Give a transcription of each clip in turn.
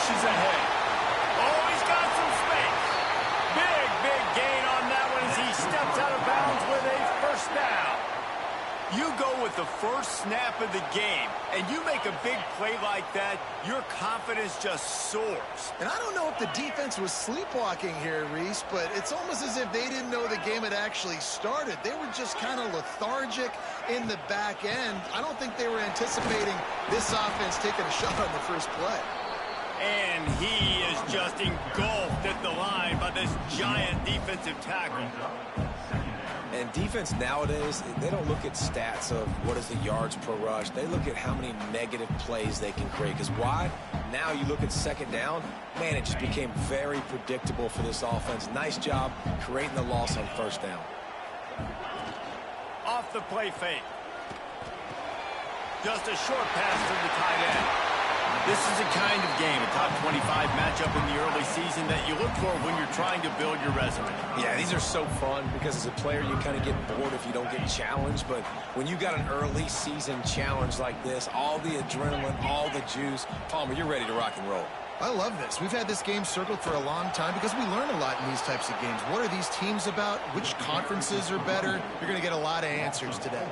pushes ahead. Oh, he's got some space. Big gain on that one as he steps out of bounds with a first down. You go with the first snap of the game, and you make a big play like that, your confidence just soars. And I don't know if the defense was sleepwalking here, Reese, but it's almost as if they didn't know the game had actually started. They were just kind of lethargic in the back end. I don't think they were anticipating this offense taking a shot on the first play. And he is just engulfed at the line by this giant defensive tackle. And defense nowadays, they don't look at stats of what is the yards per rush. They look at how many negative plays they can create. Because why? Now you look at second down, man, it just became very predictable for this offense. Nice job creating the loss on first down. Off the play fake. Just a short pass to the tight end. This is a kind of game, a top 25 matchup in the early season that you look for when you're trying to build your resume. Yeah, these are so fun because as a player, you kind of get bored if you don't get challenged. But when you got an early season challenge like this, all the adrenaline, all the juice, Palmer, you're ready to rock and roll. I love this. We've had this game circled for a long time because we learn a lot in these types of games. What are these teams about? Which conferences are better? You're going to get a lot of answers today.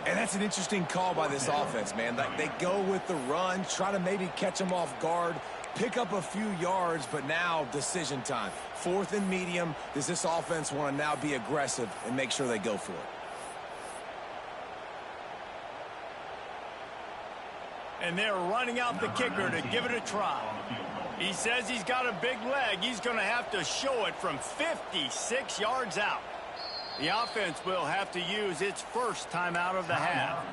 And that's an interesting call by this offense, man. Like, they go with the run, try to maybe catch them off guard, pick up a few yards, but now decision time. Fourth and medium. Does this offense want to now be aggressive and make sure they go for it? And they're running out the kicker to give it a try. He says he's got a big leg. He's going to have to show it from 56 yards out. The offense will have to use its first timeout of the half.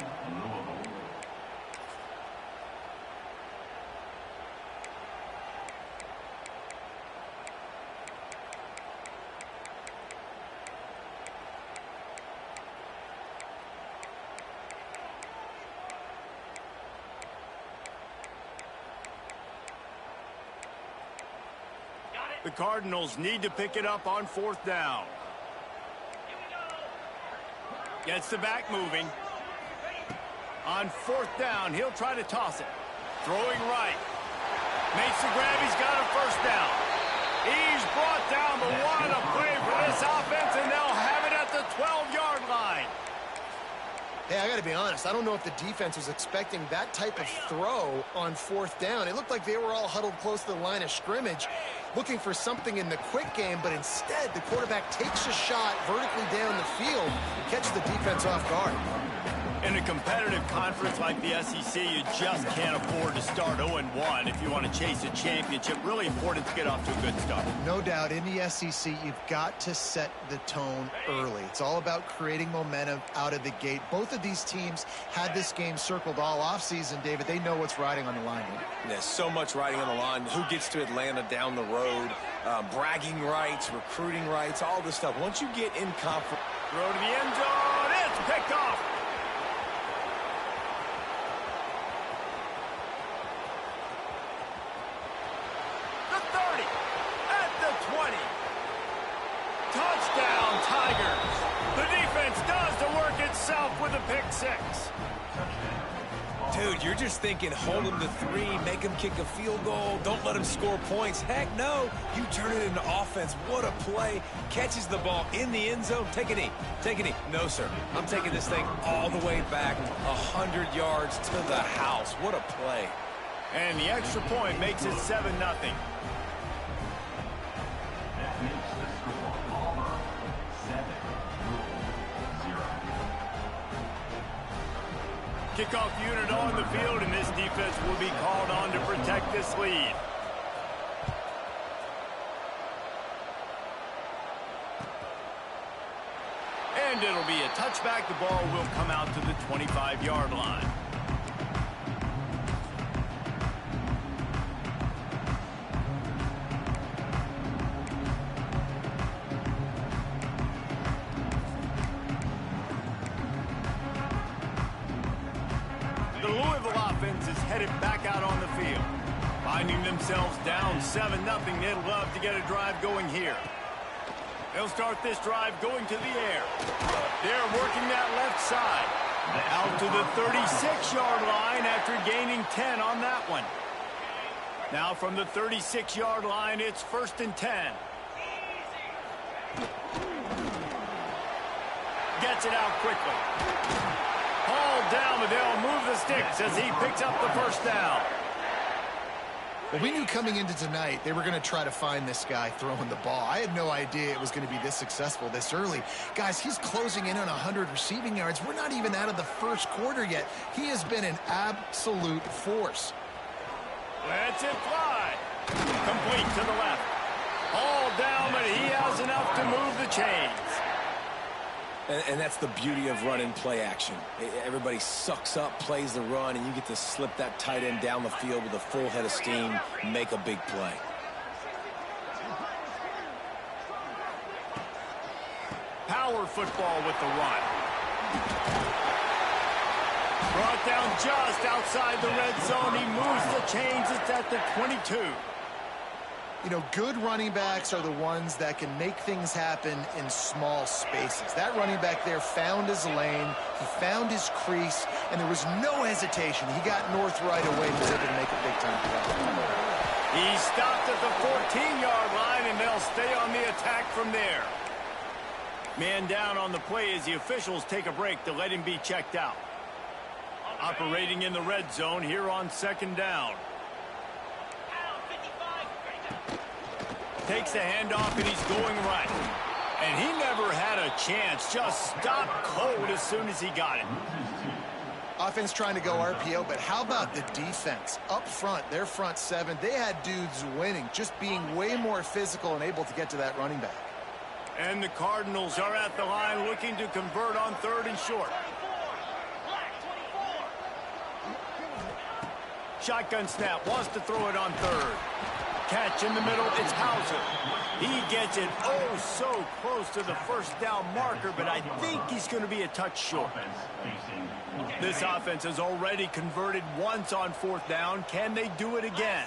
The Cardinals need to pick it up on fourth down. Gets the back moving. On fourth down, he'll try to toss it. Throwing right. Makes the grab. He's got a first down. He's brought down, but what a play for this offense, and they'll have it at the 12-yard line. Hey, I got to be honest. I don't know if the defense was expecting that type of throw on fourth down. It looked like they were all huddled close to the line of scrimmage, looking for something in the quick game, but instead the quarterback takes a shot vertically down the field, catches the defense off guard. In a competitive conference like the SEC, you just can't afford to start 0-1 if you want to chase a championship. Really important to get off to a good start. No doubt, in the SEC, you've got to set the tone early. It's all about creating momentum out of the gate. Both of these teams had this game circled all offseason, David. They know what's riding on the line here. There's so much riding on the line. Who gets to Atlanta down the road? Bragging rights, recruiting rights, all this stuff. Once you get in conference. Throw to the end zone. It's picked off. Touchdown, Tigers. The defense does the work itself with a pick six. Dude, you're just thinking hold them to 3, make them kick a field goal, don't let them score points. Heck no, you turn it into offense. What a play. Catches the ball in the end zone. Take a knee. Take a knee. No, sir. I'm taking this thing all the way back 100 yards to the house. What a play. And the extra point makes it 7-0. Kickoff unit on the field, and this defense will be called on to protect this lead. And it'll be a touchback. The ball will come out to the 25-yard line. The Louisville offense is headed back out on the field. Finding themselves down 7-0, they'd love to get a drive going here. They'll start this drive going to the air. They're working that left side. Out to the 36-yard line after gaining 10 on that one. Now from the 36-yard line, it's 1st and 10. Gets it out quickly. Hauled down, but they'll move the sticks as he picks up the 1st down. Well, we knew coming into tonight they were going to try to find this guy throwing the ball. I had no idea it was going to be this successful this early. Guys, he's closing in on 100 receiving yards. We're not even out of the first quarter yet. He has been an absolute force. Lets it fly. Complete to the left. All down, but he has enough to move the chains. And that's the beauty of running play action. Everybody sucks up, plays the run, and you get to slip that tight end down the field with a full head of steam, make a big play. Power football with the run. Brought down just outside the red zone. He moves the chains. It's at the 22. You know, good running backs are the ones that can make things happen in small spaces. That running back there found his lane, he found his crease, and there was no hesitation. He got north right away and was able to make a big-time play. He stopped at the 14-yard line, and they'll stay on the attack from there. Man down on the play as the officials take a break to let him be checked out. Operating in the red zone here on 2nd down. Takes the handoff, and he's going right. And he never had a chance. Just stopped cold as soon as he got it. Offense trying to go RPO, but how about the defense? Up front, their front seven, they had dudes winning, just being way more physical and able to get to that running back. And the Cardinals are at the line looking to convert on 3rd and short. Shotgun snap, wants to throw it on 3rd. Catch in the middle, it's Hauser. He gets it oh so close to the 1st down marker, but I think he's going to be a touch short. This offense has already converted once on 4th down. Can they do it again?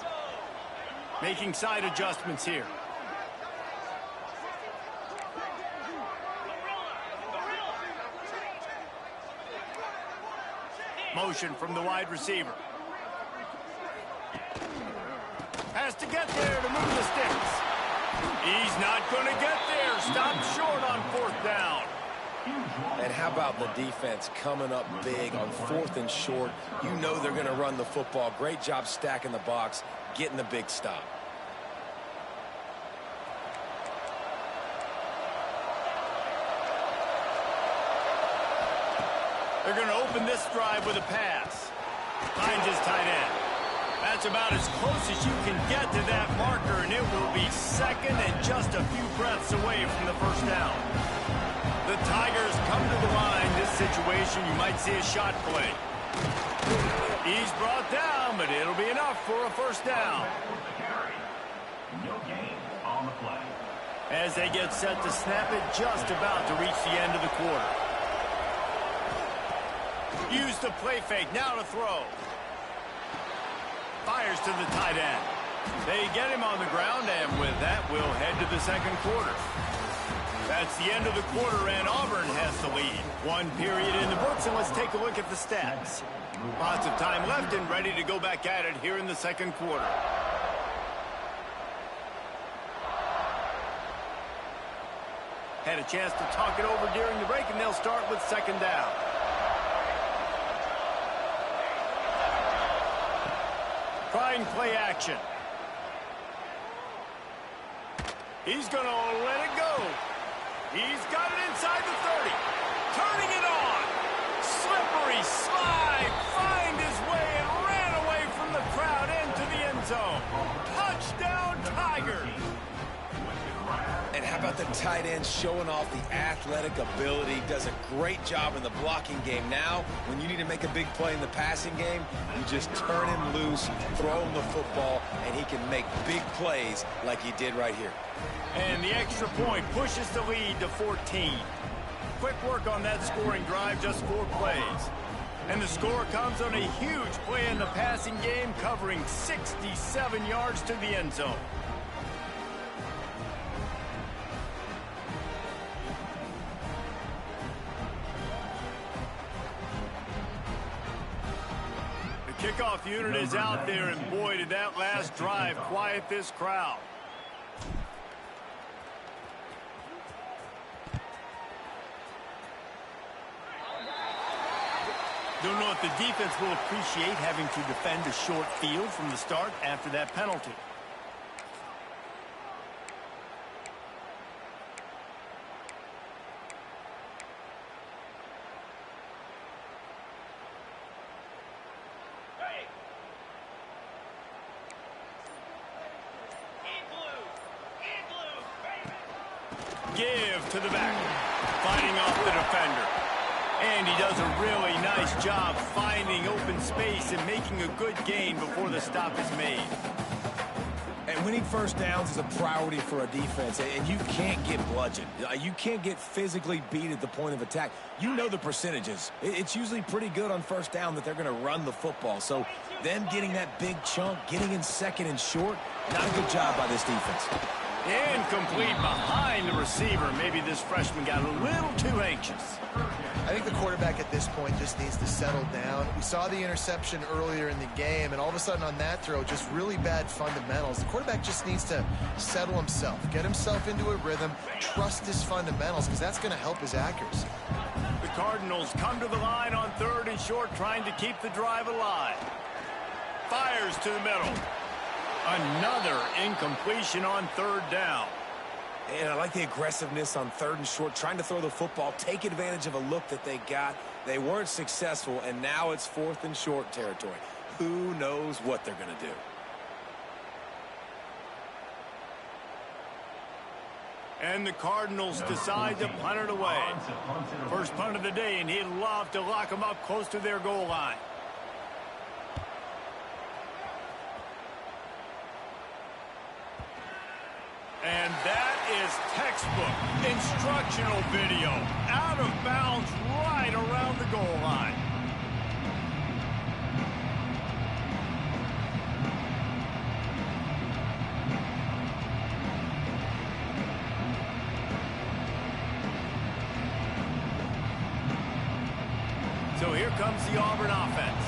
Making side adjustments here. Motion from the wide receiver. Has to get there to move the sticks. He's not going to get there. Stopped short on 4th down. And how about the defense coming up big on 4th and short? You know they're going to run the football. Great job stacking the box, getting the big stop. They're going to open this drive with a pass. Finds his tight end. That's about as close as you can get to that marker, and it will be 2nd and just a few breaths away from the 1st down. The Tigers come to the line. This situation, you might see a shot play. He's brought down, but it'll be enough for a 1st down. No gain on the play. As they get set to snap it, just about to reach the end of the quarter. Use the play fake, now to throw. Fires to the tight end. They get him on the ground, and with that, we'll head to the 2nd quarter. That's the end of the quarter, and Auburn has the lead. 1 period in the books, and let's take a look at the stats. Lots of time left and ready to go back at it here in the 2nd quarter. Had a chance to talk it over during the break, and they'll start with 2nd down. Trying play action. He's going to let it go. He's got it inside the 30. Turning it on. Slippery slide. Find his way and ran away from the crowd into the end zone. Touchdown, Tigers. And how about the tight end showing off the athletic ability? Does a great job in the blocking game. Now, when you need to make a big play in the passing game, you just turn him loose, throw him the football, and he can make big plays like he did right here. And the extra point pushes the lead to 14. Quick work on that scoring drive, just 4 plays. And the score comes on a huge play in the passing game, covering 67 yards to the end zone. Kickoff unit is out there, and boy, did that last drive quiet this crowd. Don't know if the defense will appreciate having to defend a short field from the start after that penalty. Give to the back, fighting off the defender. And he does a really nice job finding open space and making a good gain before the stop is made. And winning first downs is a priority for a defense, and you can't get bludgeoned. You can't get physically beat at the point of attack. You know the percentages. It's usually pretty good on first down that they're going to run the football. So them getting that big chunk, getting in second and short, not a good job by this defense. Incomplete behind the receiver. Maybe this freshman got a little too anxious. I think the quarterback at this point just needs to settle down. We saw the interception earlier in the game, and all of a sudden on that throw, just really bad fundamentals. The quarterback just needs to settle himself, get himself into a rhythm, trust his fundamentals, because that's going to help his accuracy. The Cardinals come to the line on 3rd and short, trying to keep the drive alive. Fires to the middle. Another incompletion on 3rd down. And I like the aggressiveness on 3rd and short, trying to throw the football, take advantage of a look that they got. They weren't successful, and now it's 4th and short territory. Who knows what they're going to do? And the Cardinals decide to punt it away. First punt of the day, and he'd love to lock them up close to their goal line. And that is textbook instructional video. Out of bounds right around the goal line. So here comes the Auburn offense.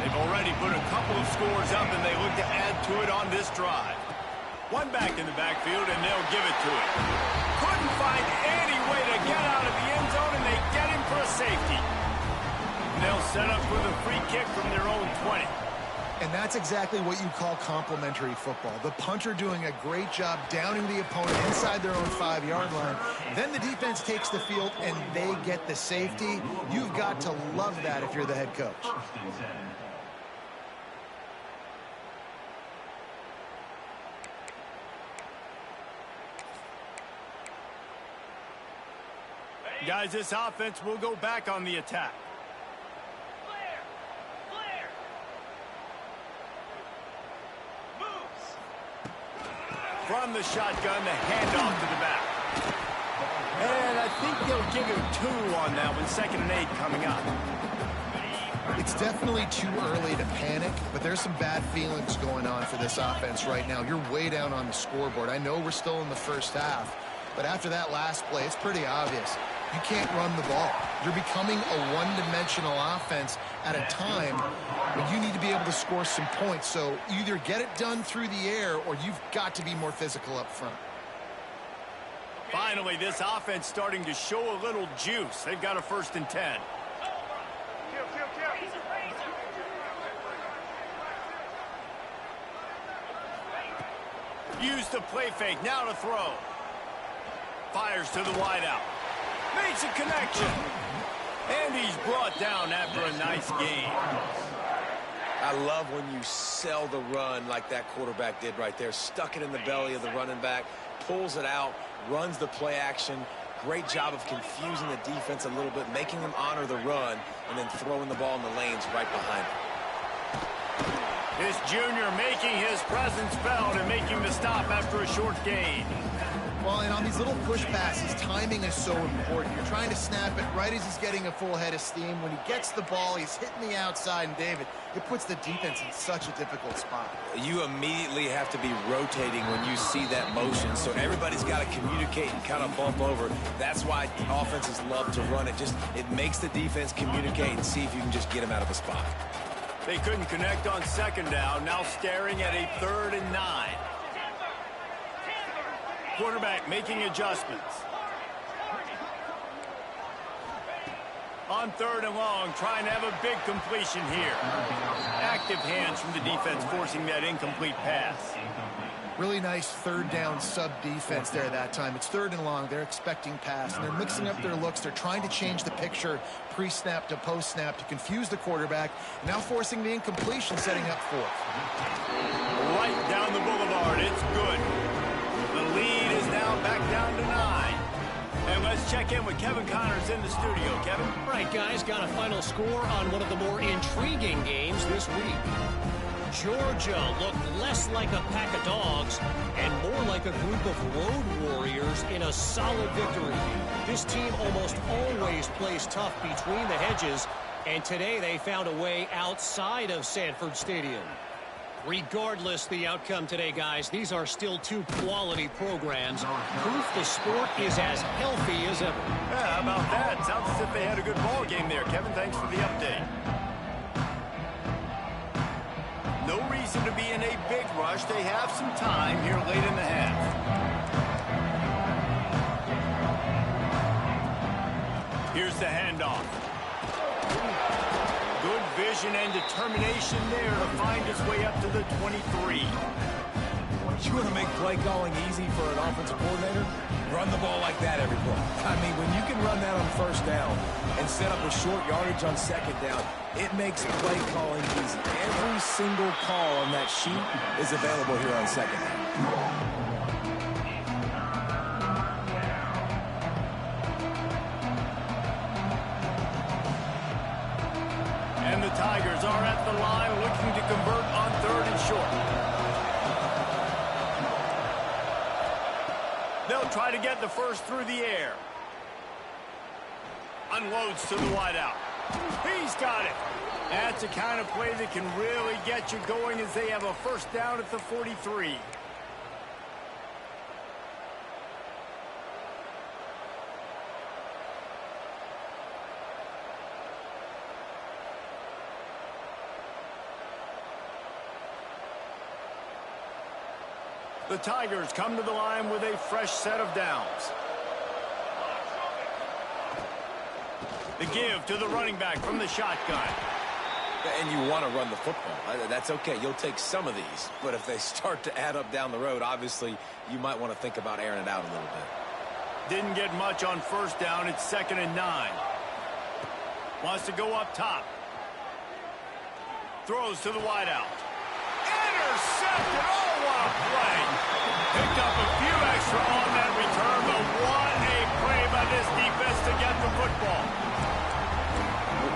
They've already put a couple of scores up, and they look to add to it on this drive. One back in the backfield, and they'll give it to him. Couldn't find any way to get out of the end zone, and they get him for a safety. They'll set up with a free kick from their own 20. And that's exactly what you call complementary football. The punter doing a great job downing the opponent inside their own 5-yard line. Then the defense takes the field, and they get the safety. You've got to love that if you're the head coach. Guys, this offense will go back on the attack. Flair. Moves. From the shotgun, the handoff to the back. And I think they'll give him 2 on that one. 2nd and 8 coming up. It's definitely too early to panic, but there's some bad feelings going on for this offense right now. You're way down on the scoreboard. I know we're still in the first half, but after that last play, it's pretty obvious. You can't run the ball. You're becoming a one-dimensional offense at a time when you need to be able to score some points. So either get it done through the air, or you've got to be more physical up front. Finally, this offense starting to show a little juice. They've got a 1st and 10. Use the play fake, now to throw. Fires to the wideout. Makes a connection. And he's brought down after a nice gain. I love when you sell the run like that quarterback did right there. Stuck it in the belly of the running back, pulls it out, runs the play action. Great job of confusing the defense a little bit, making them honor the run, and then throwing the ball in the lanes right behind him. This junior making his presence felt and making the stop after a short gain. Well, and on these little push passes, timing is so important. You're trying to snap it right as he's getting a full head of steam. When he gets the ball, he's hitting the outside, and David, it puts the defense in such a difficult spot. You immediately have to be rotating when you see that motion, so everybody's got to communicate and kind of bump over. That's why offenses love to run it. It makes the defense communicate and see if you can just get him out of a spot. They couldn't connect on second down. Now staring at a 3rd and 9. Quarterback making adjustments. On 3rd and long, trying to have a big completion here. Active hands from the defense forcing that incomplete pass. Really nice 3rd down sub-defense there that time. It's 3rd and long. They're expecting pass, and they're mixing up their looks. They're trying to change the picture pre-snap to post-snap to confuse the quarterback. Now forcing the incompletion, setting up 4th. Right down the boulevard. It's good. The lead is now back down to 9. And let's check in with Kevin Connors in the studio. Kevin? All right, guys, got a final score on one of the more intriguing games this week. Georgia looked less like a pack of dogs and more like a group of road warriors in a solid victory. This team almost always plays tough between the hedges, and today they found a way outside of Sanford Stadium. Regardless the outcome today, guys, these are still 2 quality programs. Proof the sport is as healthy as ever. Yeah, how about that? Sounds as if they had a good ball game there. Kevin, thanks for the update. No reason to be in a big rush. They have some time here late in the half. Here's the handoff. Good vision and determination there to find his way up to the 23. You want to make play calling easy for an offensive coordinator? Run the ball like that every play. I mean, when you can run that on 1st down and set up a short yardage on 2nd down, it makes play calling easy. Every single call on that sheet is available here on 2nd down. And the Tigers are at the line looking to convert on 3rd and short. They'll try to get the first through the air. Unloads to the wideout. He's got it. That's the kind of play that can really get you going as they have a 1st down at the 43. The Tigers come to the line with a fresh set of downs. The give to the running back from the shotgun. And you want to run the football. That's okay. You'll take some of these. But if they start to add up down the road, obviously, you might want to think about airing it out a little bit. Didn't get much on 1st down. It's 2nd and 9. Wants to go up top. Throws to the wideout. Intercepted. Oh, what a play. Picked up a few extra on that return, but what a play by this defense to get the football.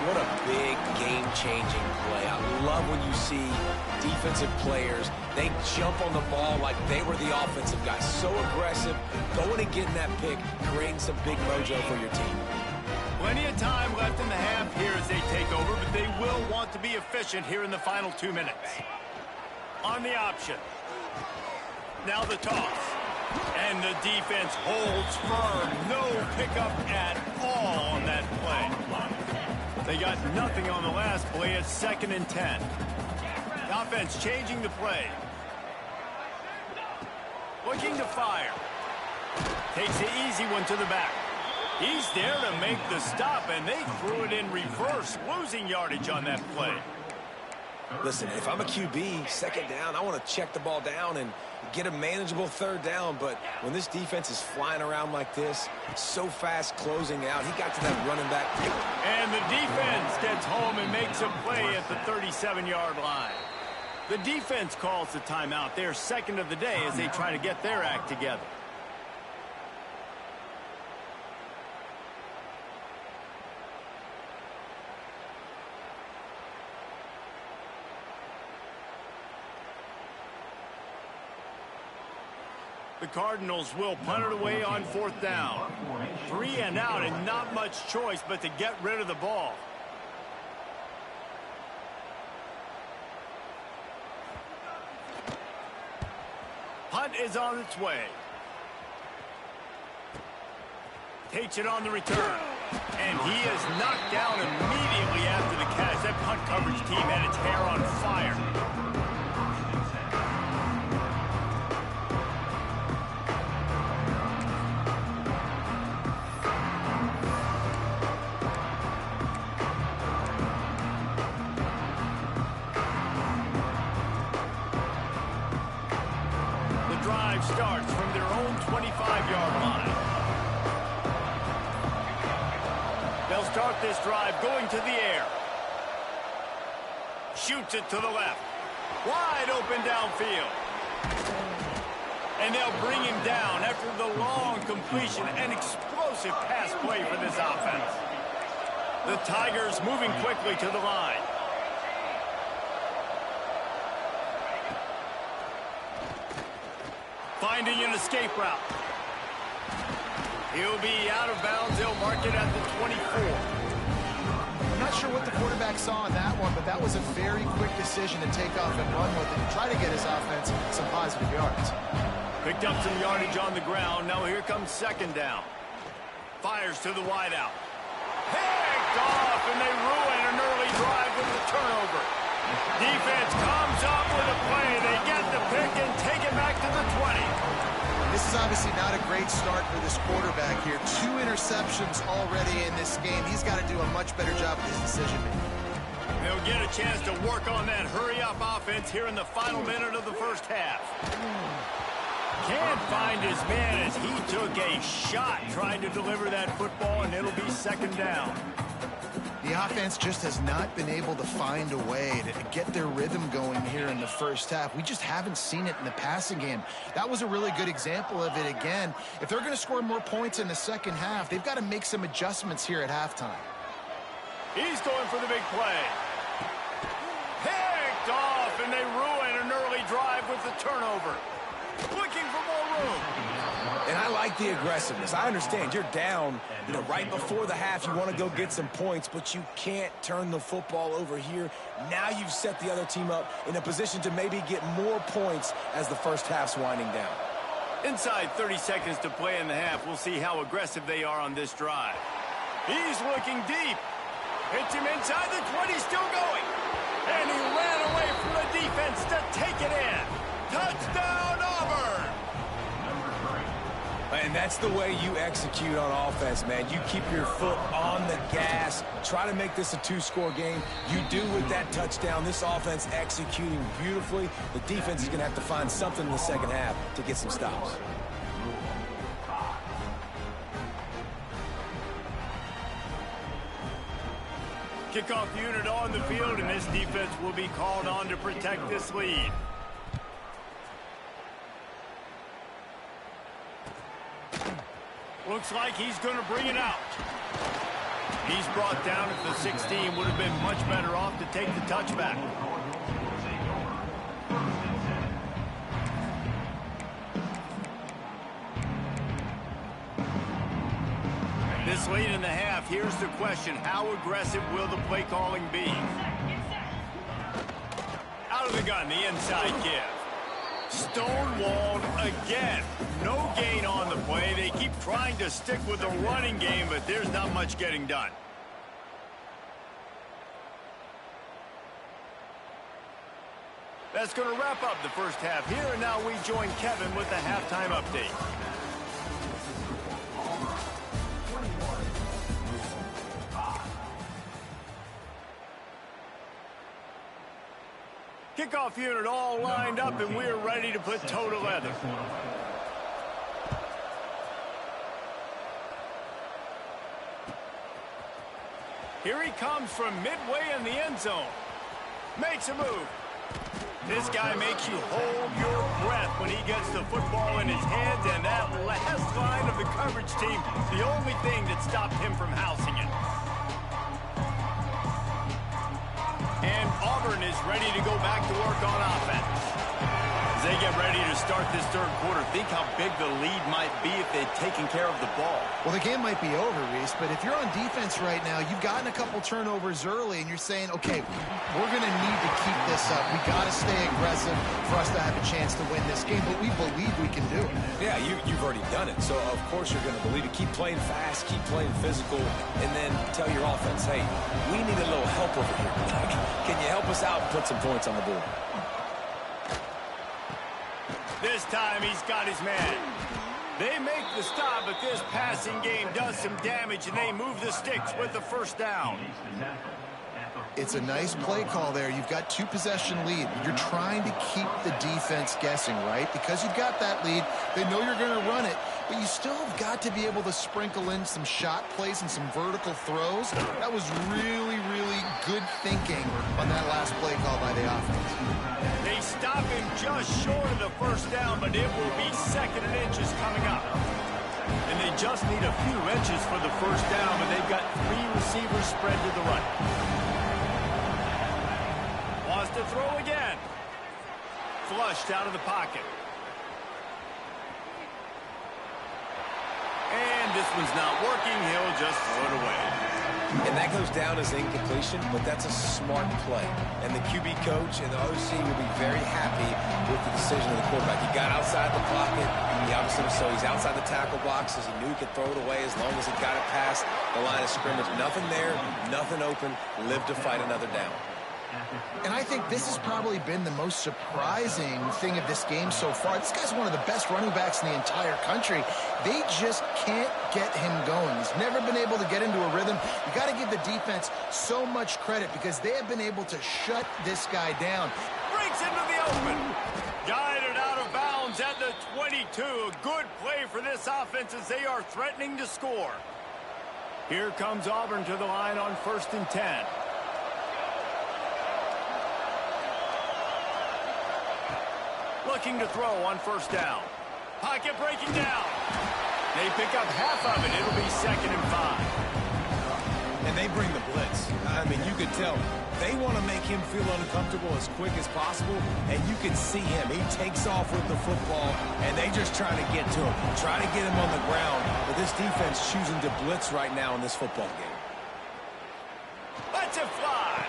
What a big game-changing play. I love when you see defensive players, they jump on the ball like they were the offensive guys. So aggressive, going and getting that pick, creating some big mojo for your team. Plenty of time left in the half here as they take over, but they will want to be efficient here in the final 2 minutes. On the option. Now the toss. And the defense holds firm. No pickup at all on that play. They got nothing on the last play. It's 2nd and 10. The offense changing the play. Looking to fire. Takes the easy one to the back. He's there to make the stop, and they threw it in reverse, losing yardage on that play. Listen, if I'm a QB, 2nd down, I want to check the ball down and get a manageable 3rd down. But when this defense is flying around like this, so fast closing out, he got to that running back. And the defense gets home and makes a play at the 37-yard line. The defense calls the timeout. They're 2nd of the day as they try to get their act together. The Cardinals will punt it away on 4th down. 3 and out and not much choice but to get rid of the ball. Punt is on its way. Takes it on the return. And he is knocked down immediately after the catch. That punt coverage team had its hair on fire. The drive starts from their own 25-yard line. They'll start this drive going to the air. Shoots it to the left. Wide open downfield. And they'll bring him down after the long completion. An explosive pass play for this offense. The Tigers moving quickly to the line. Finding an escape route. He'll be out of bounds. They'll mark it at the 24. I'm not sure what the quarterback saw on that one, but that was a very quick decision to take off and run with it and try to get his offense some positive yards. Picked up some yardage on the ground. Now here comes second down. Fires to the wideout. Picked off, and they ruin an early drive with the turnover. Defense comes up with a play. They get the pick and take it back to the 20. This is obviously not a great start for this quarterback here. 2 interceptions already in this game. He's got to do a much better job with his decision-making. They'll get a chance to work on that hurry-up offense here in the final minute of the first half. Can't find his man as he took a shot trying to deliver that football, and it'll be second down. The offense just has not been able to find a way to get their rhythm going here in the first half. We just haven't seen it in the passing game. That was a really good example of it again. If they're going to score more points in the second half, they've got to make some adjustments here at halftime. He's going for the big play. Picked off, and they ruin an early drive with the turnover. Looking for more room. And I like the aggressiveness. I understand you're down, right before the half. You want to go get some points, but you can't turn the football over here. Now you've set the other team up in a position to maybe get more points as the first half's winding down. Inside 30 seconds to play in the half. We'll see how aggressive they are on this drive. He's looking deep. Hits him inside the 20, still going. And he ran away from the defense to take it in. Touchdown, Auburn! And that's the way you execute on offense, man. You keep your foot on the gas. Try to make this a 2-score game. You do with that touchdown. This offense executing beautifully. The defense is going to have to find something in the second half to get some stops. Kickoff unit on the field, and this defense will be called on to protect this lead. Looks like he's going to bring it out. He's brought down at the 16. Would have been much better off to take the touchback. This late in the half, here's the question. How aggressive will the play calling be? Out of the gun, the inside give. Stonewalled again. No gain on the play. They keep trying to stick with the running game, but there's not much getting done. That's going to wrap up the first half here, and now we join Kevin with the halftime update. Kickoff unit all lined up, and we're ready to put toe to leather. Here he comes from midway in the end zone. Makes a move. This guy makes you hold your breath when he gets the football in his hands, and that last line of the coverage team, the only thing that stopped him from housing it. And Auburn is ready to go back to work on offense. As they get get ready to start this third quarter. Think how big the lead might be if they'd taken care of the ball. Well, the game might be over, Reese, but if you're on defense right now, you've gotten a couple turnovers early, and you're saying, okay, we're going to need to keep this up. We got to stay aggressive for us to have a chance to win this game, but we believe we can do it. Yeah, you've already done it, so of course you're going to believe it. Keep playing fast, keep playing physical, and then tell your offense, hey, we need a little help over here. Can you help us out and put some points on the board? This time he's got his man. They make the stop, but this passing game does some damage, and they move the sticks with the first down. It's a nice play call there. You've got 2-possession lead. You're trying to keep the defense guessing, right? Because you've got that lead, they know you're going to run it, but you still have got to be able to sprinkle in some shot plays and some vertical throws. That was really, really good thinking on that last play call by the offense. They stop him just short of the first down, but it will be 2nd and inches coming up. And they just need a few inches for the first down, but they've got 3 receivers spread to the right. Wants to throw again. Flushed out of the pocket. And this one's not working. He'll just throw it away. And that goes down as incompletion, but that's a smart play. And the QB coach and the OC will be very happy with the decision of the quarterback. He got outside the pocket. He obviously, so he's outside the tackle boxes. He knew he could throw it away as long as he got it past the line of scrimmage. Nothing there, nothing open. Live to fight another down. And I think this has probably been the most surprising thing of this game so far. This guy's one of the best running backs in the entire country. They just can't get him going. He's never been able to get into a rhythm. You got to give the defense so much credit because they have been able to shut this guy down. Breaks into the open. Guided out of bounds at the 22. A good play for this offense as they are threatening to score. Here comes Auburn to the line on 1st and 10. Looking to throw on first down. Pocket breaking down. They pick up half of it. It'll be 2nd and 5. And they bring the blitz. I mean, you could tell they want to make him feel uncomfortable as quick as possible, and you can see him. He takes off with the football, and they just try to get to him, try to get him on the ground. But this defense choosing to blitz right now in this football game. Lets it fly.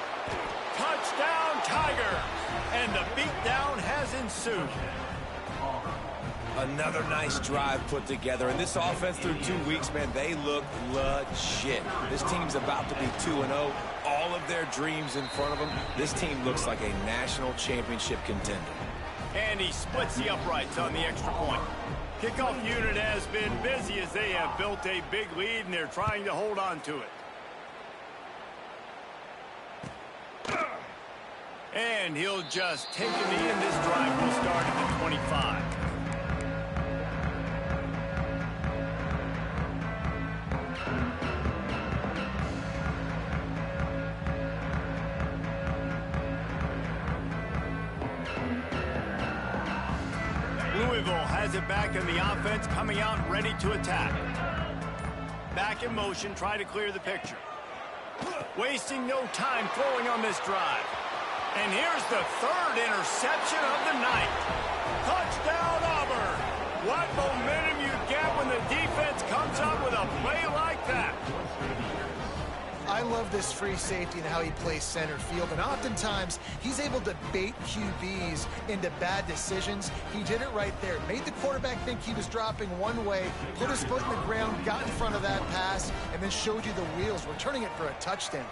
Touchdown, Tiger. And the beatdown has ensued. Another nice drive put together. And this offense through 2 weeks, man, they look legit. This team's about to be 2-0. All of their dreams in front of them. This team looks like a national championship contender. And he splits the uprights on the extra point. Kickoff unit has been busy as they have built a big lead, and they're trying to hold on to it. And he'll just take a knee, and this drive will start at the 25. Louisville has it back in the offense, coming out ready to attack. Back in motion, try to clear the picture. Wasting no time throwing on this drive. And here's the 3rd interception of the night. Touchdown, Auburn. What momentum you get when the defense comes up with a play like that. I love this free safety and how he plays center field. And oftentimes, he's able to bait QBs into bad decisions. He did it right there. Made the quarterback think he was dropping one way, put his foot in the ground, got in front of that pass, and then showed you the wheels, returning it for a touchdown.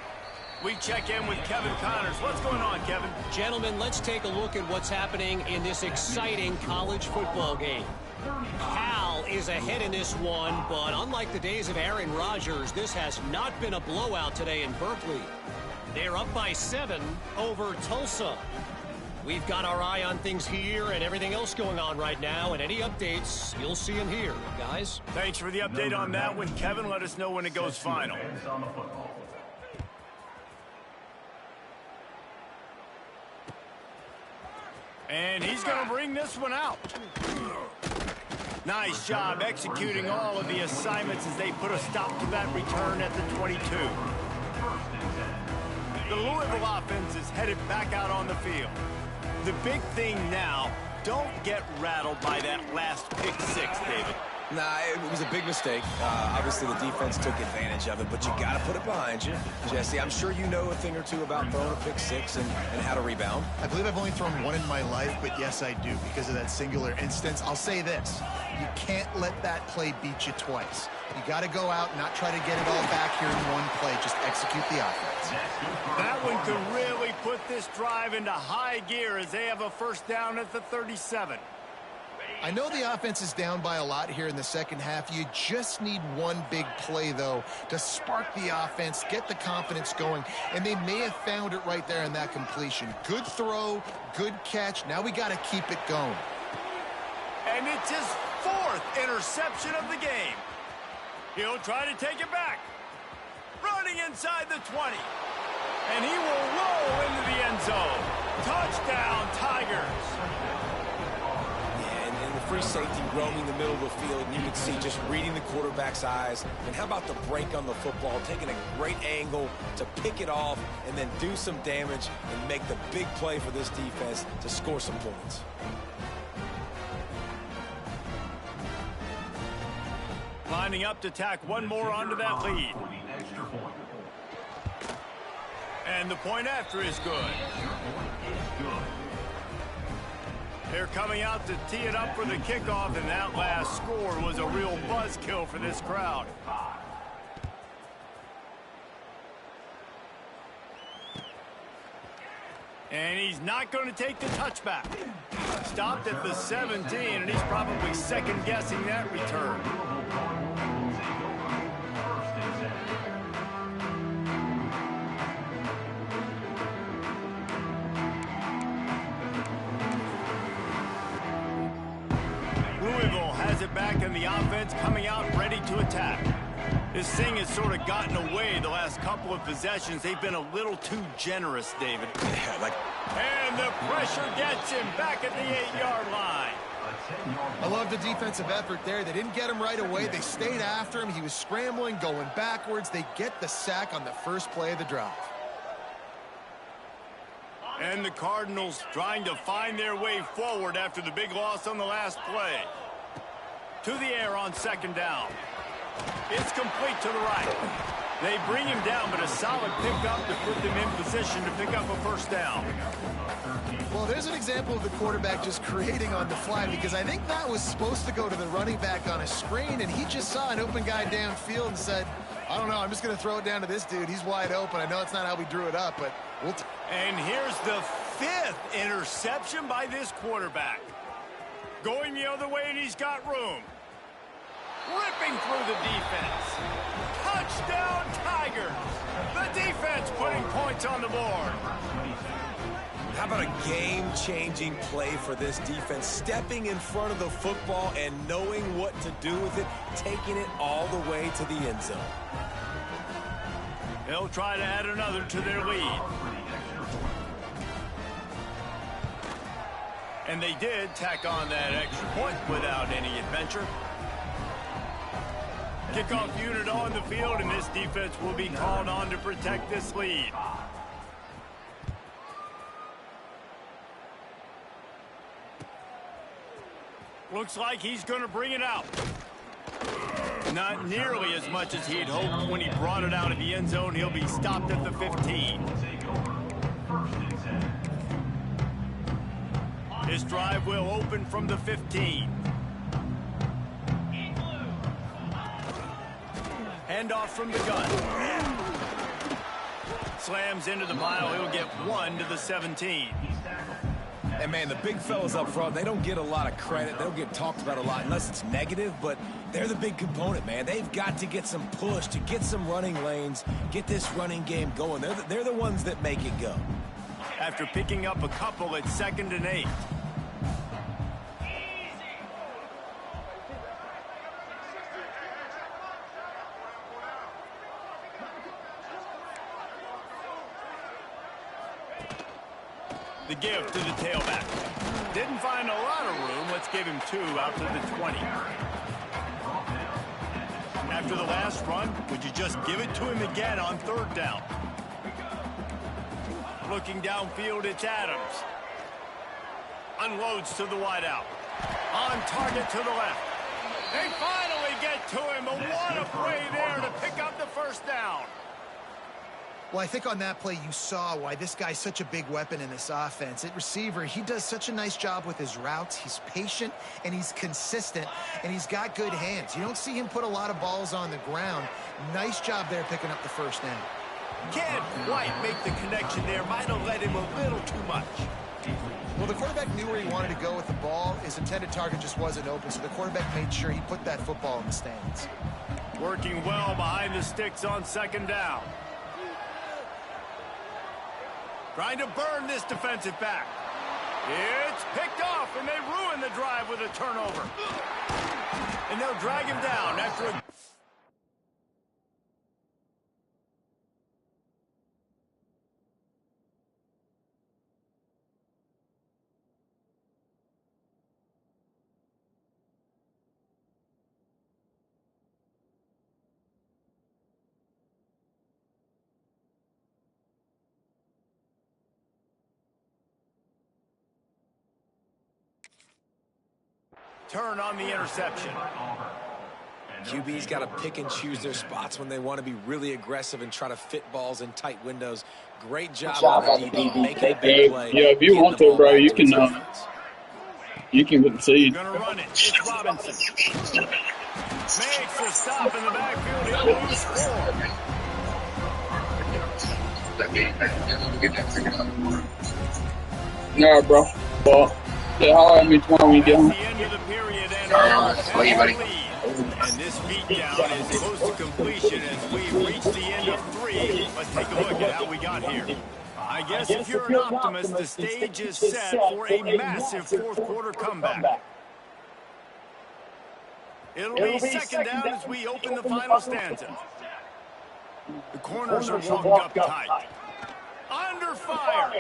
We check in with Kevin Connors. What's going on, Kevin? Gentlemen, let's take a look at what's happening in this exciting college football game. Cal is ahead in this one, but unlike the days of Aaron Rodgers, this has not been a blowout today in Berkeley. They're up by 7 over Tulsa. We've got our eye on things here and everything else going on right now, and any updates, you'll see them here, guys. Thanks for the update on that one, Kevin. Let us know when it goes final. And he's going to bring this one out. Nice job executing all of the assignments as they put a stop to that return at the 22. The Louisville offense is headed back out on the field. The big thing now, don't get rattled by that last pick six, David. Nah, it was a big mistake. Obviously, the defense took advantage of it, but you got to put it behind you. Jesse, I'm sure you know a thing or two about throwing a pick six and how to rebound. I believe I've only thrown one in my life, but yes, I do because of that singular instance. I'll say this. You can't let that play beat you twice. You got to go out and not try to get it all back here in one play. Just execute the offense. That one could really put this drive into high gear as they have a first down at the 37. I know the offense is down by a lot here in the second half. You just need one big play, though, to spark the offense, get the confidence going, and they may have found it right there in that completion. Good throw, good catch. Now we got to keep it going. And it's his fourth interception of the game. He'll try to take it back. Running inside the 20. And he will roll into the end zone. Touchdown, Tigers. Free safety roaming the middle of the field, and you can see just reading the quarterback's eyes. And how about the break on the football, taking a great angle to pick it off and then do some damage and make the big play for this defense to score some points. Lining up to tack one more onto that lead. And the point after is good. They're coming out to tee it up for the kickoff, and that last score was a real buzzkill for this crowd. And he's not going to take the touchback. Stopped at the 17, and he's probably second-guessing that return. Louisville has it back in the offense, coming out ready to attack. This thing has sort of gotten away the last couple of possessions. They've been a little too generous, David. And the pressure gets him back at the 8-yard line. I love the defensive effort there. They didn't get him right away. They stayed after him. He was scrambling, going backwards. They get the sack on the first play of the drive. And the Cardinals trying to find their way forward after the big loss on the last play. To the air on second down. It's complete to the right. They bring him down, but a solid pickup to put them in position to pick up a first down. Well, there's an example of the quarterback just creating on the fly, because I think that was supposed to go to the running back on a screen, and he just saw an open guy downfield and said, I don't know, I'm just going to throw it down to this dude. He's wide open. I know it's not how we drew it up, but we'll... And here's the fifth interception by this quarterback. Going the other way, and he's got room. Ripping through the defense. Touchdown, Tigers. The defense putting points on the board. How about a game-changing play for this defense? Stepping in front of the football and knowing what to do with it, taking it all the way to the end zone. They'll try to add another to their lead. And they did tack on that extra point without any adventure. Kickoff unit on the field, and this defense will be called on to protect this lead. Looks like he's going to bring it out. Not nearly as much as he'd hoped when he brought it out of the end zone. He'll be stopped at the 15. His drive will open from the 15. Handoff from the gun. Slams into the pile. He'll get one to the 17. And, man, the big fellas up front, they don't get a lot of credit. They don't get talked about a lot unless it's negative, but they're the big component, man. They've got to get some push, to get some running lanes, get this running game going. They're the ones that make it go. After picking up a couple at 2nd and 8. The give to the tailback. Didn't find a lot of room. Let's give him 2 out to the 20. After the last run, would you just give it to him again on 3rd down? Looking downfield, it's Adams. Unloads to the wideout. On target to the left. They finally get to him, but what a play there to pick up the first down. Well, I think on that play you saw why this guy's such a big weapon in this offense. At receiver, he does such a nice job with his routes. He's patient, and he's consistent, and he's got good hands. You don't see him put a lot of balls on the ground. Nice job there picking up the first down. Can't quite make the connection there. Might have let him a little too much. Well, the quarterback knew where he wanted to go with the ball. His intended target just wasn't open, so the quarterback made sure he put that football in the stands. Working well behind the sticks on second down. Trying to burn this defensive back. It's picked off, and they ruin the drive with a turnover. And they'll drag him down after a... turn on the interception. QB's got to pick and choose their spots when they want to be really aggressive and try to fit balls in tight windows. Great job on the DB making a big play. Yeah, if you want to, bro, you can concede. Gonna run it. It's Robinson. Makes a stop in the backfield. He'll lose 4. Nah, bro. Well, say holler at me tomorrow when you get home. The end of the period and buddy. And this beatdown is close to completion as we reach the end of 3. Let's take a look at how we got here. I guess if you're an optimist, the stage is set for a massive fourth-quarter comeback. It'll be second down as we open the final stanza. The corners are walked up tight. Under fire.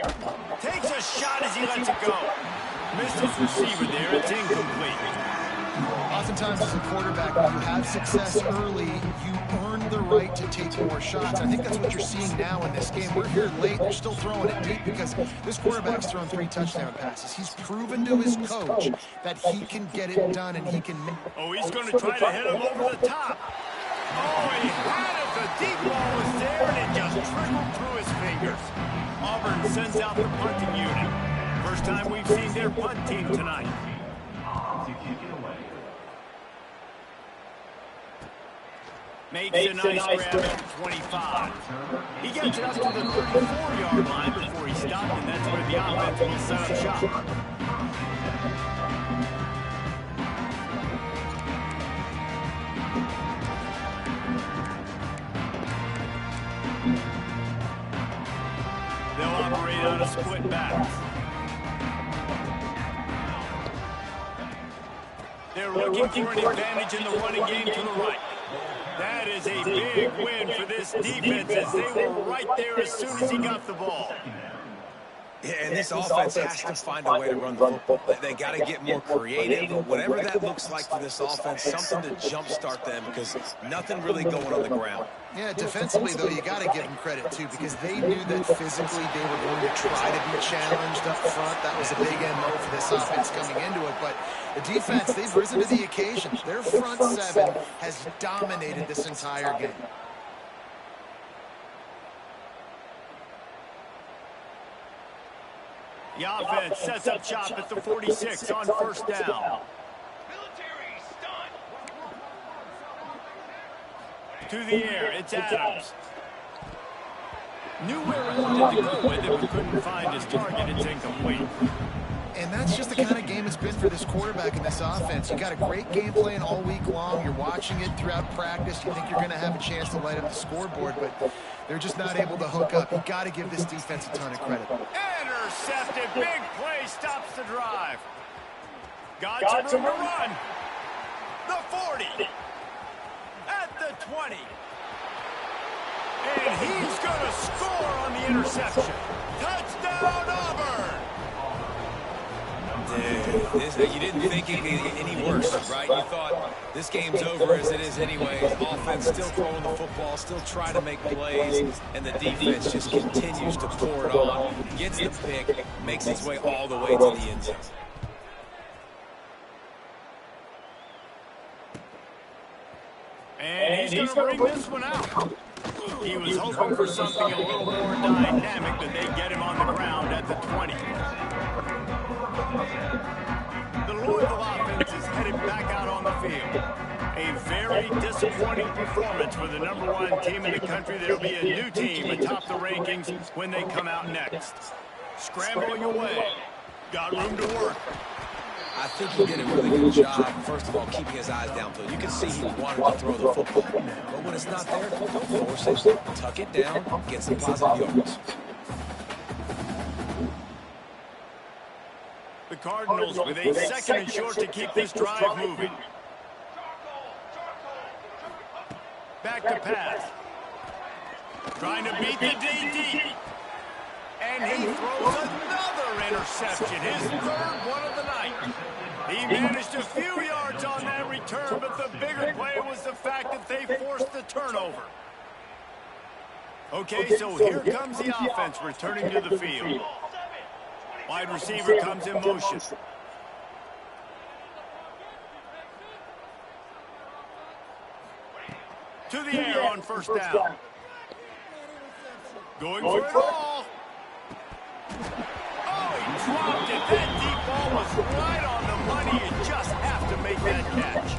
Takes a shot as he lets it go. Missed his receiver there. It's incomplete. Oftentimes as a quarterback, when you have success early, you earn the right to take more shots. I think that's what you're seeing now in this game. We're here late. They're still throwing it deep because this quarterback's thrown 3 touchdown passes. He's proven to his coach that he can get it done and he can... Oh, he's going to try to hit him over the top. Oh, he had it. The deep ball was there, and it just trickled through his fingers. Auburn sends out the punting unit. First time we've seen their punt team tonight. Makes a nice grab at 25. He gets it up to the 34-yard line before he stopped, and that's where the offense will set up shop. They'll operate on a split back. They're looking for an advantage in the running game to the right. That is a big win for this defense as they were right there as soon as he got the ball. Yeah, and this offense has to find a way to run the football. They got to get more creative, but whatever that looks like for this offense, something to jumpstart them because nothing really going on the ground. Yeah, defensively, though, you got to give them credit, too, because they knew that physically they were going to try to be challenged up front. That was a big MO for this offense coming into it, but the defense, they've risen to the occasion. Their front 7 has dominated this entire game. The offense sets up shop at the 46 on first down. To the air, it's Adams. Knew where he wanted to go with it, but couldn't find his target. It's incomplete. And that's just the kind of game it's been for this quarterback in this offense. You got a great game plan all week long. You're watching it throughout practice. You think you're going to have a chance to light up the scoreboard, but they're just not able to hook up. You got to give this defense a ton of credit. Intercepted. Big play stops the drive. Got some room to run. The 40. At the 20. And he's going to score on the interception. Touchdown, Auburn. Dude, you didn't think it could get any worse, right? You thought this game's over as it is anyway. Offense still throwing the football, still trying to make plays, and the defense just continues to pour it on. Gets the pick, makes its way all the way to the end zone. he's going to bring this one out. He was hoping for something a little more dynamic, but they get him on the ground at the 20. The Louisville offense is headed back out on the field. A very disappointing performance for the #1 team in the country. There will be a new team atop the rankings when they come out next. Scrambling away. Got room to work. I think he did a really good job, first of all, keeping his eyes downfield. You can see he wanted to throw the football. But when it's not there, don't force it. Tuck it down, get some positive yards. The Cardinals with a second and short to keep this drive moving. Back to pass. Trying to beat the DD. And he throws another interception, his third one of the night. He managed a few yards on that return, but the bigger play was the fact that they forced the turnover. Okay, so here comes the offense returning to the field. Wide receiver comes in motion. To the air on first down. Going for it all. Oh, he dropped it. That deep ball was right on the money. You just have to make that catch.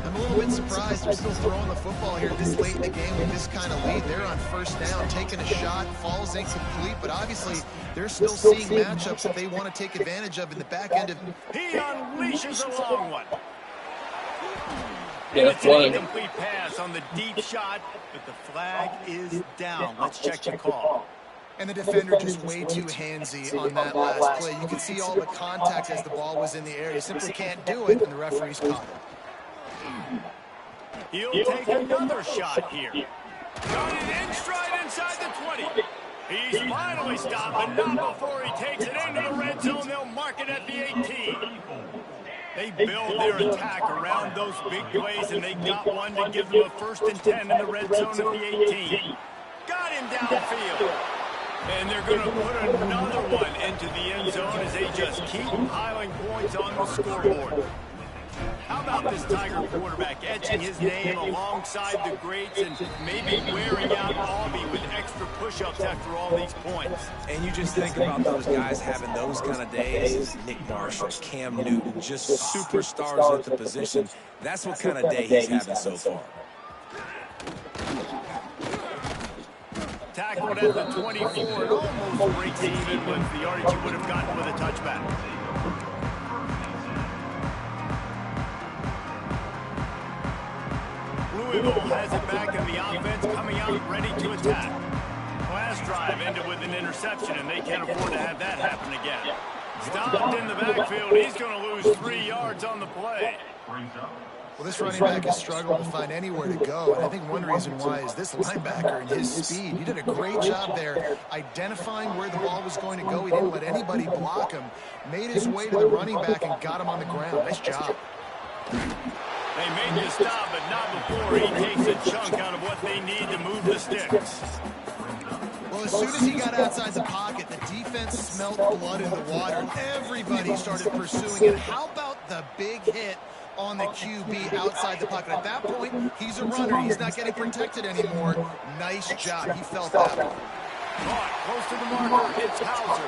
I'm a little bit surprised they're still throwing the football here this late in the game with this kind of lead. They're on first down, taking a shot, falls incomplete, but obviously they're still seeing matchups that they want to take advantage of in the back end of. He unleashes a long one. Yeah, It's an incomplete pass on the deep shot, but the flag is down. Let's check the call. And the defender just way too handsy on that last play. You can see all the contact as the ball was in the air. You simply can't do it, and the referee's caught it. He'll take another shot here. Got it in stride inside the 20. He's finally stopped, but not before he takes it into the red zone. They'll mark it at the 18. They build their attack around those big plays, and they got one to give them a 1st and 10 in the red zone at the 18. Got him downfield. And they're going to put another one into the end zone as they just keep piling points on the scoreboard. How about this Tiger quarterback etching his name alongside the greats and maybe wearing out Auburn with extra push-ups after all these points? And you just think about those guys having those kind of days. Nick Marshall, Cam Newton, just superstars at the position. That's what kind of day he's having so far. Tackled at the 24 and almost breaks even with the yardage he would have gotten with a touchback. Louisville has it back, and the offense coming out ready to attack. Last drive ended with an interception, and they can't afford to have that happen again. Stopped in the backfield. He's going to lose 3 yards on the play. Well, this running back has struggled to find anywhere to go, and I think one reason why is this linebacker and his speed. He did a great job there identifying where the ball was going to go. He didn't let anybody block him, made his way to the running back and got him on the ground. Nice job. They made the stop, but not before he takes a chunk out of what they need to move the sticks. Well, as soon as he got outside the pocket, the defense smelled blood in the water, and everybody started pursuing it. How about the big hit on the QB outside the pocket? At that point, he's a runner. He's not getting protected anymore. Nice job. He felt that one. Caught close to the marker. It's Hauser.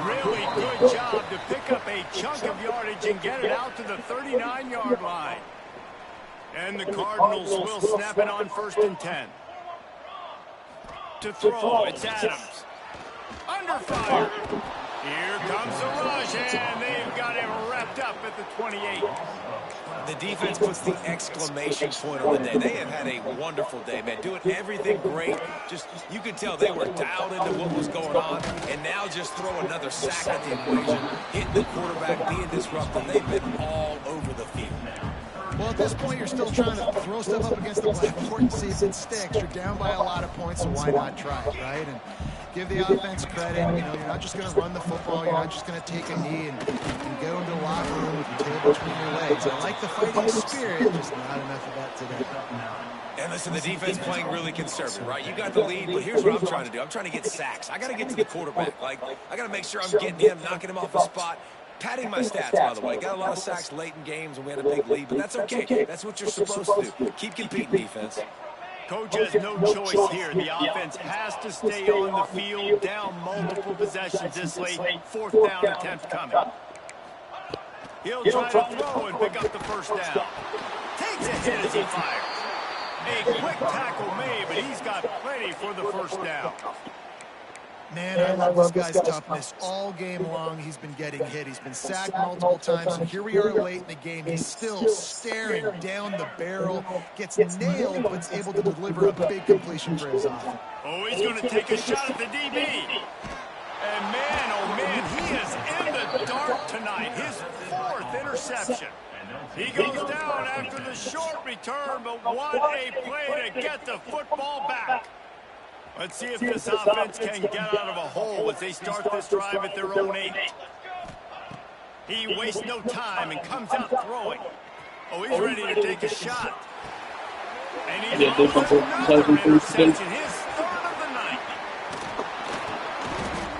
Really good job to pick up a chunk of yardage and get it out to the 39-yard line. And the Cardinals will snap it on 1st and 10. To throw, it's Adams. Under fire. Here comes the rush, and they've got him wrapped up at the 28. The defense puts the exclamation point on the day. They have had a wonderful day, man. Doing everything great. Just, you could tell they were dialed into what was going on. And now just throw another sack at the equation. Hitting the quarterback, being disruptive. They've been all over the field now. Well, at this point, you're still trying to throw stuff up against the blackboard and see if it sticks. You're down by a lot of points, so why not try it, right? And give the offense credit. You know, you're not just going to run the football. You're not just going to take a knee and go into the locker room with your tail between your legs. I like the fighting spirit, just not enough of that today. And listen, the defense playing really conservative, right? You got the lead, but here's what I'm trying to do. I'm trying to get sacks. I got to get to the quarterback. Like, I got to make sure I'm getting him, knocking him off the spot. Padding my stats, by the way. Got a lot of sacks late in games and we had a big lead, but that's okay. That's what you're supposed to do. Keep competing, defense. Coach has no choice here. The offense has to stay on the field, down multiple possessions this late. Fourth down attempt coming. He'll try to throw and pick up the first down. Takes a hit as he fires. A quick tackle made, but he's got plenty for the first down. Man, I love this guy's toughness. All game long, he's been getting hit. He's been sacked multiple times, and here we are late in the game. He's still staring down the barrel, gets nailed, but is able to deliver a big completion for his offense. Oh, he's going to take a shot at the DB. And man, oh man, he is in the dark tonight. His fourth interception. He goes down after the short return, but what a play to get the football back. Let's see if this offense can get out of a hole as they start this drive at their own 8. He wastes no time and comes out throwing. Oh, he's ready to take a shot. And he throws another interception, his third of the night.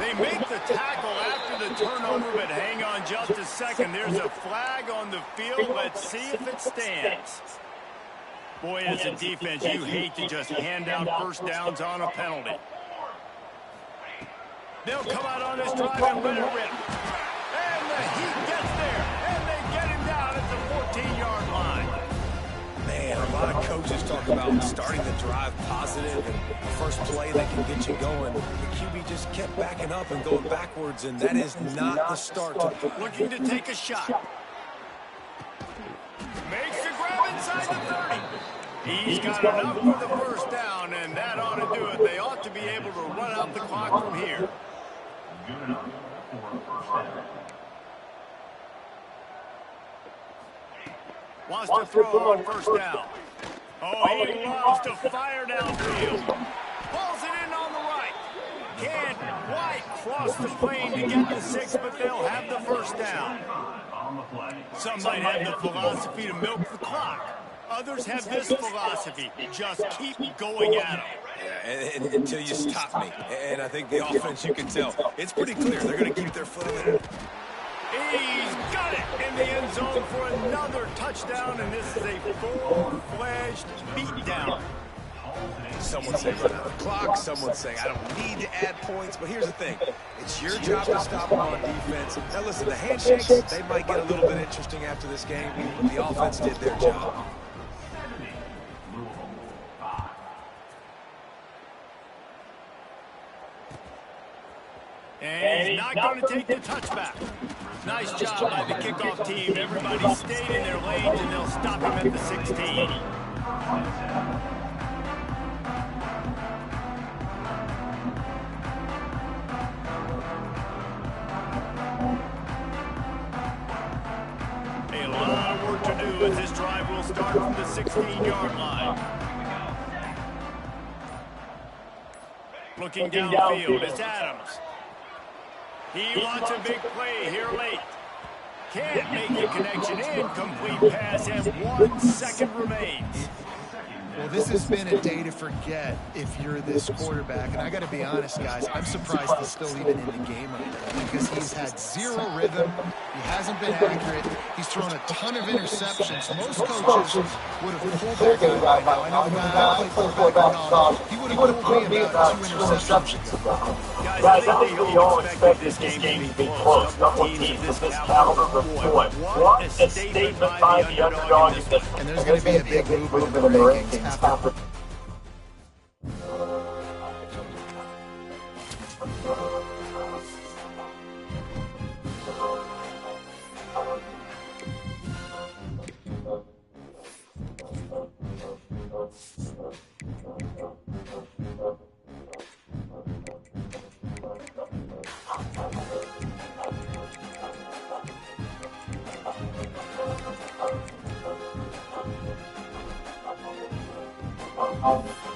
They make the tackle after the turnover, but hang on just a second. There's a flag on the field. Let's see if it stands. Boy, as a defense, you hate to just hand out first downs on a penalty. They'll come out on this drive and let it rip. And the Heat gets there, and they get him down at the 14-yard line. Man, a lot of coaches talk about starting the drive positive and the first play that can get you going. The QB just kept backing up and going backwards, and that is not the start. Looking to take a shot. Makes the grab inside the 30. He's got enough for the first down, and that ought to do it. They ought to be able to run out the clock from here. Good enough for a first down. Wants to throw on first down. Oh, he loves to fire downfield. Pulls it in on the right. Can't quite cross the plane to get the 6, but they'll have the first down. Some might have the philosophy to milk the clock. Others have this philosophy, just keep going at them. Yeah, and until you stop me. And I think the offense, you can tell, it's pretty clear they're going to keep their foot on it. He's got it in the end zone for another touchdown, and this is a full-fledged beatdown. Some would say run out the clock. Some would say I don't need to add points. But here's the thing. It's your job to stop them on defense. Now, listen, the handshakes, they might get a little bit interesting after this game. But the offense did their job. And he's not going to take the touchback. Nice job by the kickoff team. Everybody stayed in their lanes, and they'll stop him at the 16. A lot of work to do as this drive will start from the 16-yard line. Looking downfield, it's Adams. He wants a big play here late. Can't make the connection. Incomplete pass, and 1 second remains. Well, this has been a day to forget if you're this quarterback. And I got to be honest, guys, I'm surprised he's still even in the game right now because he's had zero rhythm. He hasn't been accurate. He's thrown a ton of interceptions. Most coaches would have pulled that guy by now. I know the guy I played quarterback in college. He would have pulled me about 2 interceptions. Guys, I think they all expect this game to be close. Couple teams of this caliber, boy, what a statement by the underdog in this one. And there's going to be a big movement in the rankings after. Oh.